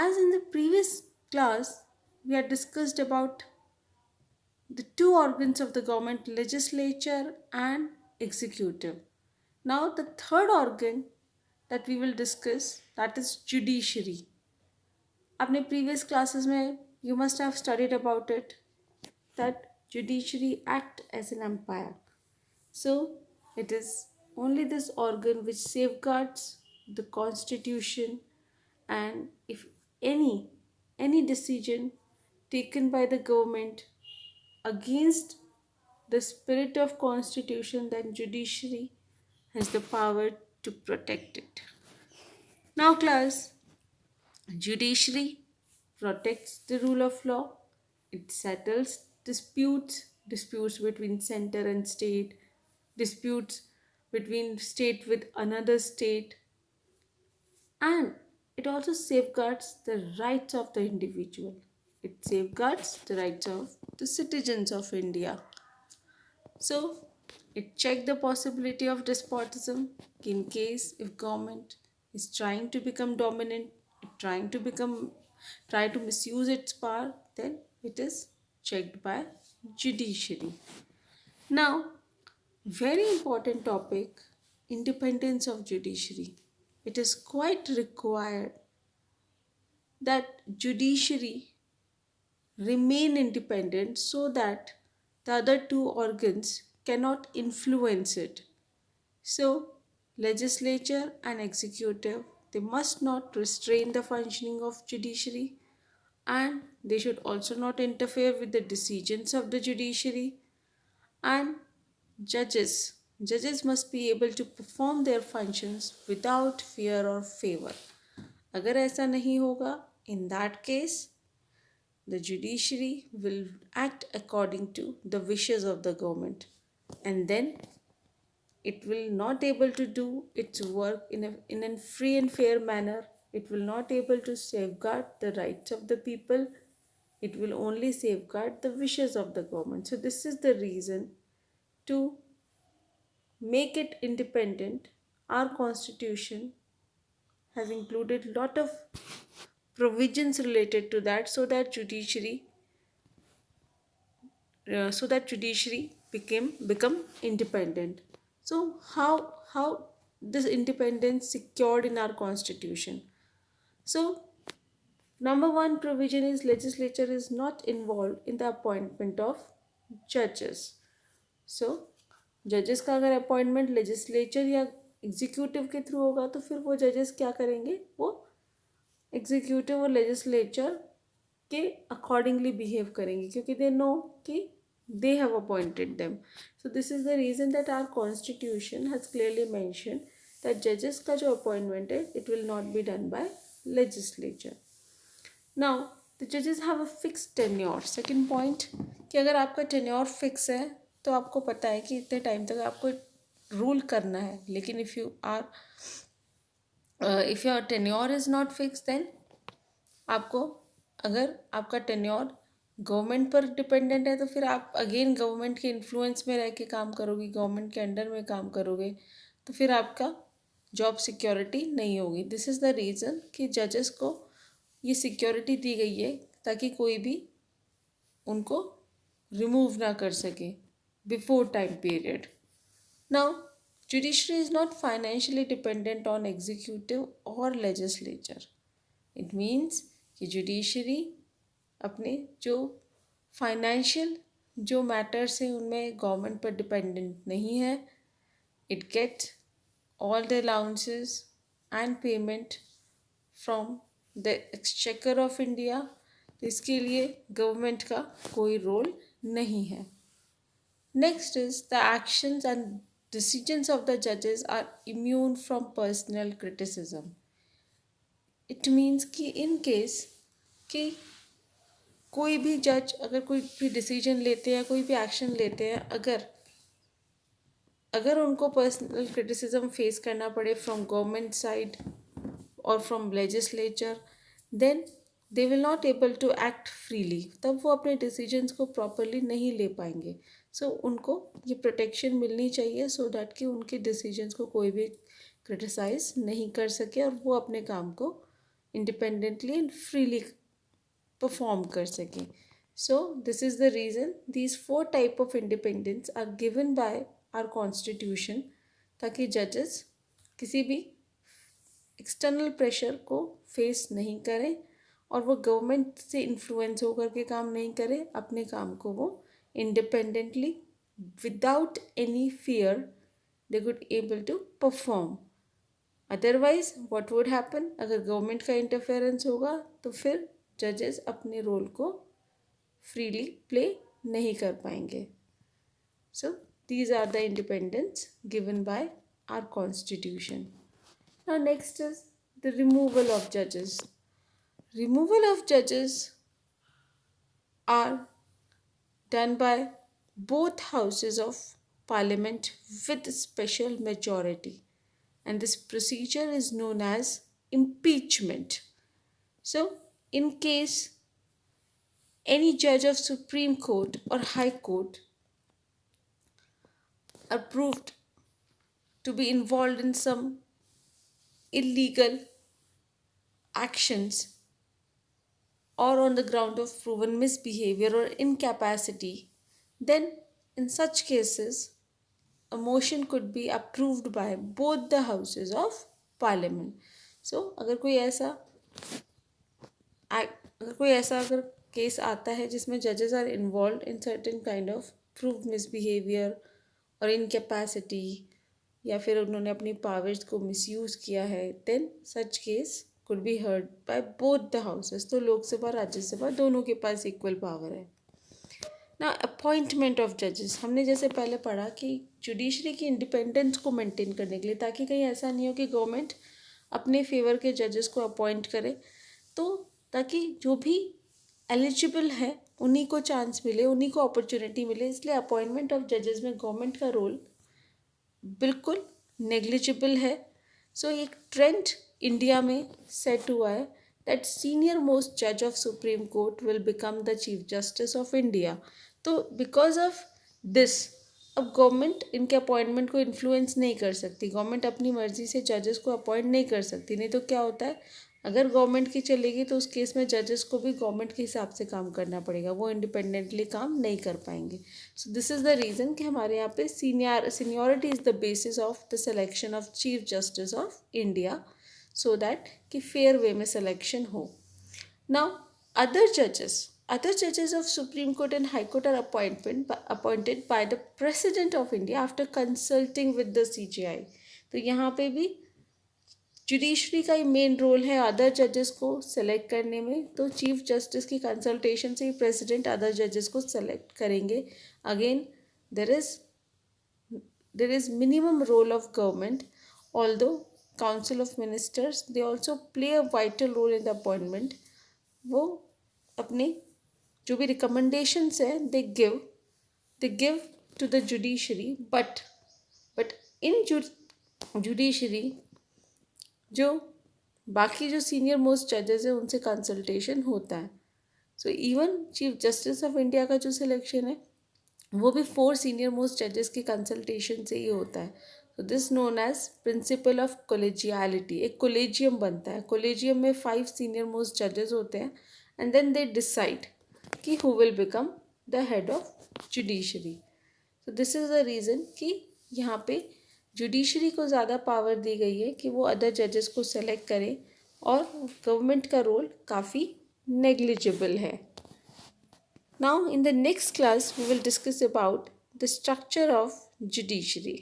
As in the previous class, we had discussed about the two organs of the government, legislature and executive. Now, the third organ that we will discuss, that is judiciary. अपने previous classes में you must have studied about it, that judiciary act as an empire. So it is only this organ which safeguards the constitution, and if any decision taken by the government against the spirit of constitution, then judiciary has the power to protect it. Now class, judiciary protects the rule of law. It settles disputes between center and state, disputes between state with another state, and it also safeguards the rights of the individual. It safeguards the rights of the citizens of India. So it checked the possibility of despotism in case if government is trying to become dominant, try to misuse its power, then it is checked by judiciary. Now, very important topic, independence of judiciary. It is quite required that judiciary remain independent so that the other two organs cannot influence it. So, legislature and executive, they must not restrain the functioning of judiciary, and they should also not interfere with the decisions of the judiciary. And judges must be able to perform their functions without fear or favor. अगर ऐसा नहीं होगा, in that case the judiciary will act according to the wishes of the government, and then it will not able to do its work in a free and fair manner. It will not able to safeguard the rights of the people. It will only safeguard the wishes of the government. So this is the reason to make it independent. Our constitution has included lot of provisions related to that, so that judiciary become independent. So how this independence secured in our constitution? So number one provision is legislature is not involved in the appointment of judges. So जजेस का अगर appointment legislature या executive के through होगा, तो फिर वो जजेस क्या करेंगे, वो एग्जीक्यूटिव और लेजिस्लेचर के अकॉर्डिंगली बिहेव करेंगे, क्योंकि दे नो कि they have appointed them. So this is the reason that our constitution has clearly mentioned that judges का जो appointment है, it will not be done by legislature. Now the judges have a fixed tenure. Second point, कि अगर आपका tenure fix है तो आपको पता है कि इतने टाइम तक आपको रूल करना है. लेकिन if your tenure is not fixed, then आपको, अगर आपका tenure गवर्नमेंट पर डिपेंडेंट है, तो फिर आप अगेन गवर्नमेंट के इन्फ्लुएंस में रह के काम करोगे, गवर्नमेंट के अंडर में काम करोगे, तो फिर आपका जॉब सिक्योरिटी नहीं होगी. दिस इज़ द रीज़न कि जजेस को ये सिक्योरिटी दी गई है ताकि कोई भी उनको रिमूव ना कर सके before time period. Now judiciary is not financially dependent on executive और लेजिस्लेचर. इट मीन्स कि जुडिशरी अपने जो फाइनेंशियल जो मैटर्स हैं उनमें गवर्नमेंट पर डिपेंडेंट नहीं है. It gets all the allowances and payment from the exchequer of India. तो इसके लिए गवर्नमेंट का कोई रोल नहीं है. Next is the actions and decisions of the जजेस are immune from personal criticism. It means कि इन केस कि कोई भी जज अगर कोई भी डिसीजन लेते हैं, कोई भी एक्शन लेते हैं, अगर उनको पर्सनल क्रिटिसिज्म फेस करना पड़े फ्रॉम गवर्नमेंट साइड और from legislature, then they will not able to act freely. तब वो अपने डिसीजंस को प्रॉपरली नहीं ले पाएंगे. सो उनको ये प्रोटेक्शन मिलनी चाहिए सो डैट कि उनके डिसीजंस को कोई भी क्रिटिसाइज नहीं कर सके और वो अपने काम को इंडिपेंडेंटली एंड फ्रीली परफॉर्म कर सकें. So this is the reason these 4 type of independence are given by our constitution, ताकि जजेस किसी भी एक्सटर्नल प्रेशर को फेस नहीं करें और वो गवर्नमेंट से इन्फ्लुएंस होकर के काम नहीं करें. अपने काम को वो independently without any fear they could able to perform. Otherwise what would happen, अगर गवर्नमेंट का इंटरफेरेंस होगा तो फिर जजेस अपने रोल को फ्रीली प्ले नहीं कर पाएंगे. So these are the independence given by our constitution. Now next is the removal of judges. Removal of judges are done by both houses of parliament with special majority, and this procedure is known as impeachment. So in case any judge of Supreme Court or High Court are proved to be involved in some illegal actions or on the ground of proven misbehavior or incapacity, then in such cases, a motion could be approved by both the houses of parliament. So, अगर case आता है जिसमें जजेस are involved in certain kind of proved misbehaviour और incapacity, या फिर उन्होंने अपनी पावर्स को मिसयूज़ किया है, then such case could be heard by both the houses. तो लोकसभा राज्यसभा दोनों के पास इक्वल पावर है. ना अपॉइंटमेंट ऑफ जजेस, हमने जैसे पहले पढ़ा कि जुडिशरी की इंडिपेंडेंस को मेंटेन करने के लिए, ताकि कहीं ऐसा नहीं हो कि गवर्नमेंट अपने फेवर के जजेस को अपॉइंट करे, तो ताकि जो भी एलिजिबल है उन्हीं को चांस मिले, उन्हीं को अपॉर्चुनिटी मिले. इसलिए अपॉइंटमेंट ऑफ जजेस में गवर्नमेंट का रोल बिल्कुल नेग्लिजिबल है. सो एक ट्रेंड इंडिया में सेट हुआ है दैट सीनियर मोस्ट जज of Supreme court will become the chief Justice of India. तो बिकॉज ऑफ दिस अब गवर्नमेंट इनके अपॉइंटमेंट को इन्फ्लुएंस नहीं कर सकती. गवर्नमेंट अपनी मर्जी से जजेस को अपॉइंट नहीं कर सकती. नहीं तो क्या होता है, अगर गवर्नमेंट की चलेगी तो उस केस में जजेस को भी गवर्नमेंट के हिसाब से काम करना पड़ेगा, वो इंडिपेंडेंटली काम नहीं कर पाएंगे. So this is the reason कि हमारे यहाँ पे seniority is the basis of the selection of Chief Justice of India, so that कि फेयर वे में सिलेक्शन हो. नाउ अदर जजेस of Supreme Court and High Court are appointed by the President of India after consulting with the CJI. तो यहाँ पे भी judiciary का ही मेन रोल है अदर जजेस को सेलेक्ट करने में. तो चीफ जस्टिस की कंसल्टेशन से ही प्रेसिडेंट अदर जजेस को सेलेक्ट करेंगे. Again there is minimum role of government, although council of ministers they also play a vital role in the appointment. वो अपने जो भी रिकमेंडेशंस हैं they give to the judiciary, but in judiciary जो बाकी जो सीनियर मोस्ट जजेस हैं उनसे कंसल्टेशन होता है. So even chief Justice of India का जो सिलेक्शन है वो भी 4 सीनियर मोस्ट जजेस की कंसल्टेशन से ही होता है. तो this known as principle of collegiality. एक कोलेजियम बनता है, कोलेजियम में 5 सीनियर मोस्ट जजेस होते हैं एंड देन दे डिसाइड कि who will become the head of judiciary. तो दिस इज़ द रीज़न कि यहाँ पे जुडिशरी को ज़्यादा पावर दी गई है कि वो अदर जजेस को सेलेक्ट करें, और गवर्नमेंट का रोल काफ़ी नेग्लिजिबल है. Now in the next class we will discuss about the structure of judiciary.